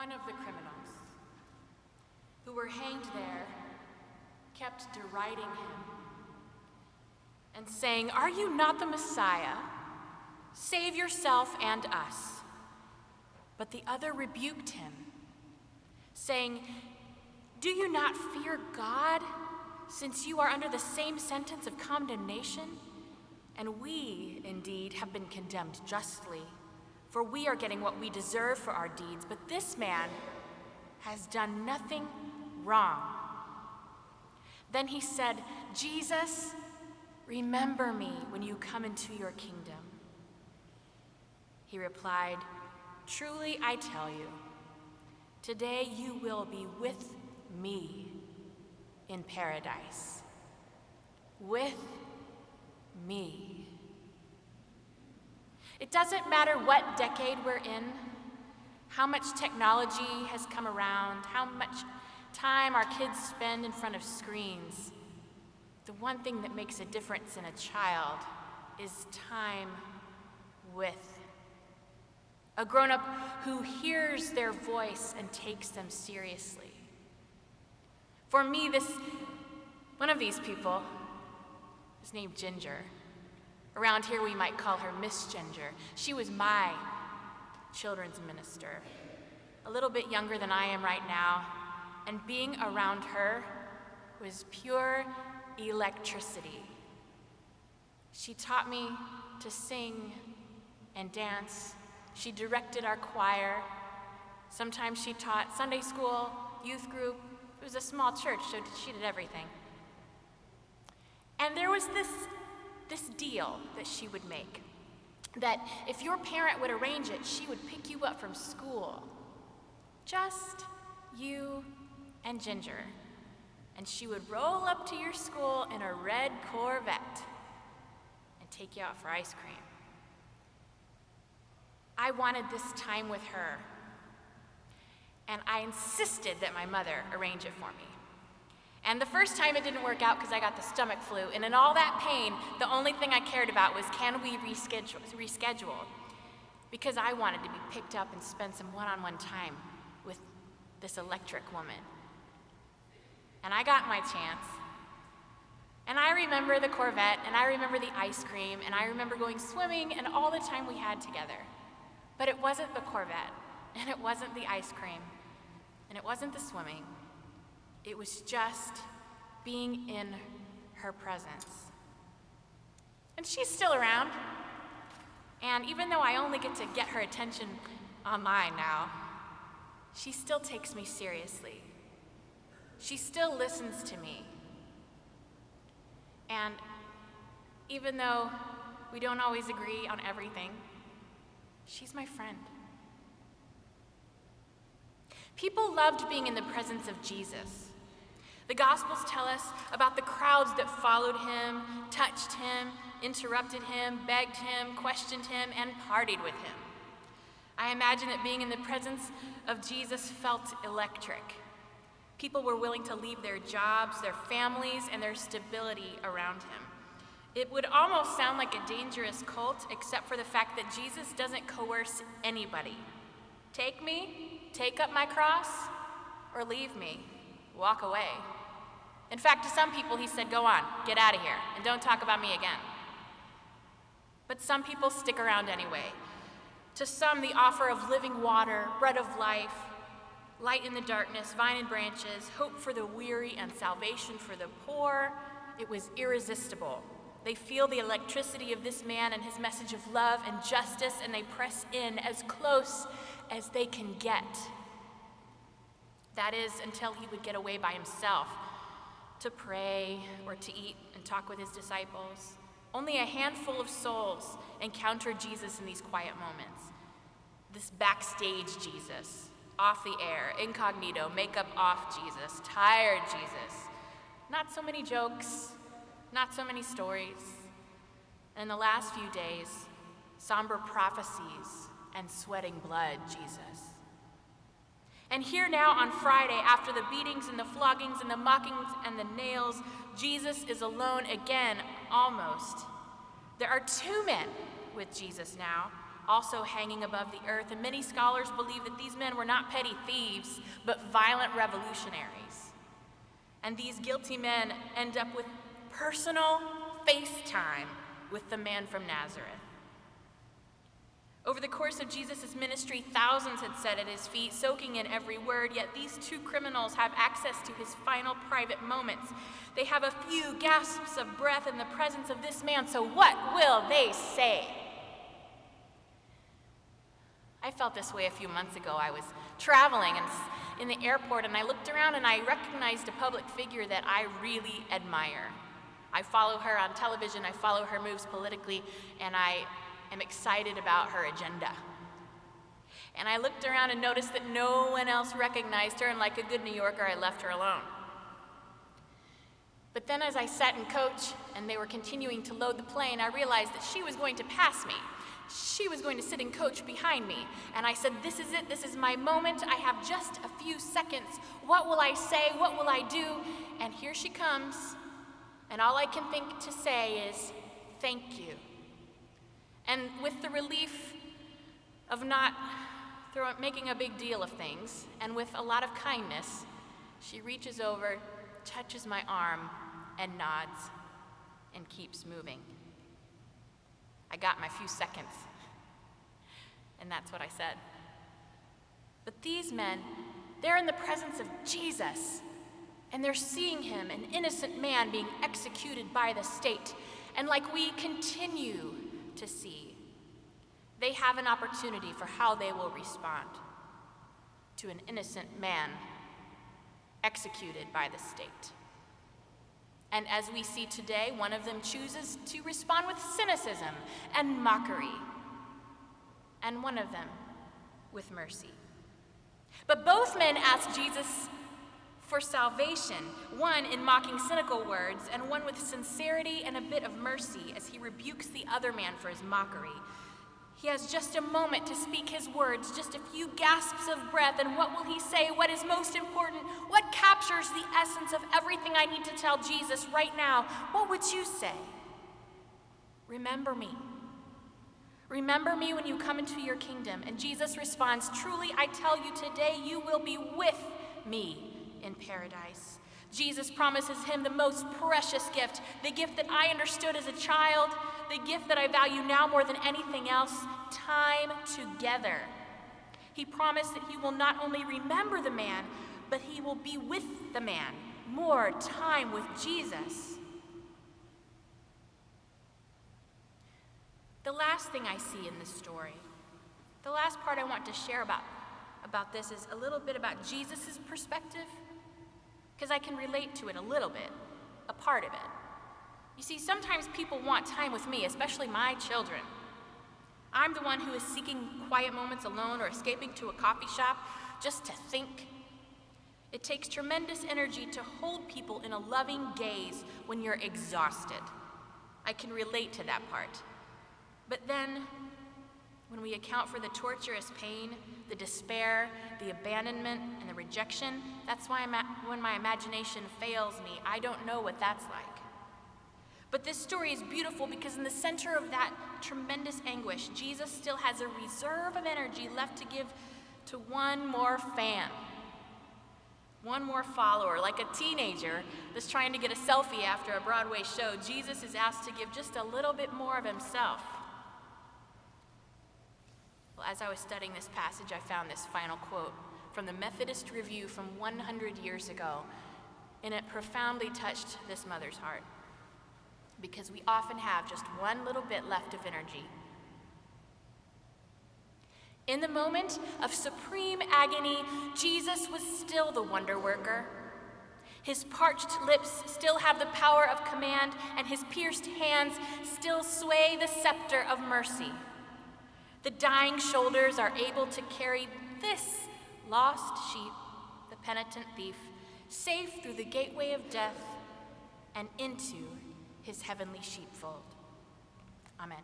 one of the criminals who were hanged there kept deriding him and saying, "Are you not the Messiah? Save yourself and us." But the other rebuked him, saying, "Do you not fear God, since you are under the same sentence of condemnation? And we, indeed, have been condemned justly, for we are getting what we deserve for our deeds, but this man has done nothing wrong." Then he said, "Jesus, remember me when you come into your kingdom." He replied, "Truly I tell you, today you will be with me in paradise." With me. It doesn't matter what decade we're in, how much technology has come around, how much time our kids spend in front of screens. The one thing that makes a difference in a child is time with a grown-up who hears their voice and takes them seriously. For me, one of these people is named Ginger. Around here, we might call her Miss Ginger. She was my children's minister, a little bit younger than I am right now, and being around her was pure electricity. She taught me to sing and dance. She directed our choir. Sometimes she taught Sunday school, youth group. It was a small church, so she did everything. And there was this deal that she would make, that if your parent would arrange it, she would pick you up from school. Just you and Ginger. And she would roll up to your school in a red Corvette and take you out for ice cream. I wanted this time with her, and I insisted that my mother arrange it for me. And the first time it didn't work out because I got the stomach flu, and in all that pain, the only thing I cared about was, can we reschedule? Because I wanted to be picked up and spend some one-on-one time with this electric woman. And I got my chance. And I remember the Corvette, and I remember the ice cream, and I remember going swimming and all the time we had together. But it wasn't the Corvette, and it wasn't the ice cream, and it wasn't the swimming. It was just being in her presence. And she's still around. And even though I only get to get her attention online now, she still takes me seriously. She still listens to me. And even though we don't always agree on everything, she's my friend. People loved being in the presence of Jesus. The Gospels tell us about the crowds that followed him, touched him, interrupted him, begged him, questioned him, and partied with him. I imagine that being in the presence of Jesus felt electric. People were willing to leave their jobs, their families, and their stability around him. It would almost sound like a dangerous cult, except for the fact that Jesus doesn't coerce anybody. Take me, take up my cross, or leave me, walk away. In fact, to some people he said, "Go on, get out of here, and don't talk about me again." But some people stick around anyway. To some, the offer of living water, bread of life, light in the darkness, vine and branches, hope for the weary, and salvation for the poor, it was irresistible. They feel the electricity of this man and his message of love and justice, and they press in as close as they can get. That is, until he would get away by himself to pray or to eat and talk with his disciples. Only a handful of souls encounter Jesus in these quiet moments. This backstage Jesus, off the air, incognito, makeup off Jesus, tired Jesus. Not so many jokes, not so many stories. And in the last few days, somber prophecies and sweating blood Jesus. And here now on Friday, after the beatings and the floggings and the mockings and the nails, Jesus is alone again, almost. There are two men with Jesus now, also hanging above the earth, and many scholars believe that these men were not petty thieves, but violent revolutionaries. And these guilty men end up with personal FaceTime with the man from Nazareth. Over the course of Jesus' ministry, thousands had sat at his feet, soaking in every word, yet these two criminals have access to his final private moments. They have a few gasps of breath in the presence of this man, so what will they say? I felt this way a few months ago. I was traveling in the airport, and I looked around and I recognized a public figure that I really admire. I follow her on television, I follow her moves politically, and I am excited about her agenda. And I looked around and noticed that no one else recognized her, and like a good New Yorker, I left her alone. But then as I sat in coach and they were continuing to load the plane, I realized that she was going to pass me. She was going to sit in coach behind me. And I said, this is it, this is my moment. I have just a few seconds. What will I say? What will I do? And here she comes. And all I can think to say is, thank you. And with the relief of not making a big deal of things, and with a lot of kindness, she reaches over, touches my arm, and nods, and keeps moving. I got my few seconds, and that's what I said. But these men, they're in the presence of Jesus, and they're seeing him, an innocent man being executed by the state. And like we continue to see, they have an opportunity for how they will respond to an innocent man executed by the state. And as we see today, one of them chooses to respond with cynicism and mockery, and one of them with mercy. But both men ask Jesus for salvation, one in mocking cynical words, and one with sincerity and a bit of mercy as he rebukes the other man for his mockery. He has just a moment to speak his words, just a few gasps of breath, and what will he say? What is most important? What captures the essence of everything I need to tell Jesus right now? What would you say? Remember me. Remember me when you come into your kingdom. And Jesus responds, truly I tell you today you will be with me in paradise. Jesus promises him the most precious gift, the gift that I understood as a child, the gift that I value now more than anything else, time together. He promised that he will not only remember the man, but he will be with the man, more time with Jesus. The last thing I see in this story, the last part I want to share about this is a little bit about Jesus' perspective, because I can relate to it a little bit, a part of it. You see, sometimes people want time with me, especially my children. I'm the one who is seeking quiet moments alone or escaping to a coffee shop just to think. It takes tremendous energy to hold people in a loving gaze when you're exhausted. I can relate to that part. But then, when we account for the torturous pain, the despair, the abandonment, and the rejection, that's why when my imagination fails me, I don't know what that's like. But this story is beautiful because in the center of that tremendous anguish, Jesus still has a reserve of energy left to give to one more fan, one more follower. Like a teenager that's trying to get a selfie after a Broadway show, Jesus is asked to give just a little bit more of himself. Well, as I was studying this passage, I found this final quote from the Methodist Review from 100 years ago, and it profoundly touched this mother's heart, because we often have just one little bit left of energy. In the moment of supreme agony, Jesus was still the wonder worker. His parched lips still have the power of command, and his pierced hands still sway the scepter of mercy. The dying shoulders are able to carry this lost sheep, the penitent thief, safe through the gateway of death and into his heavenly sheepfold. Amen.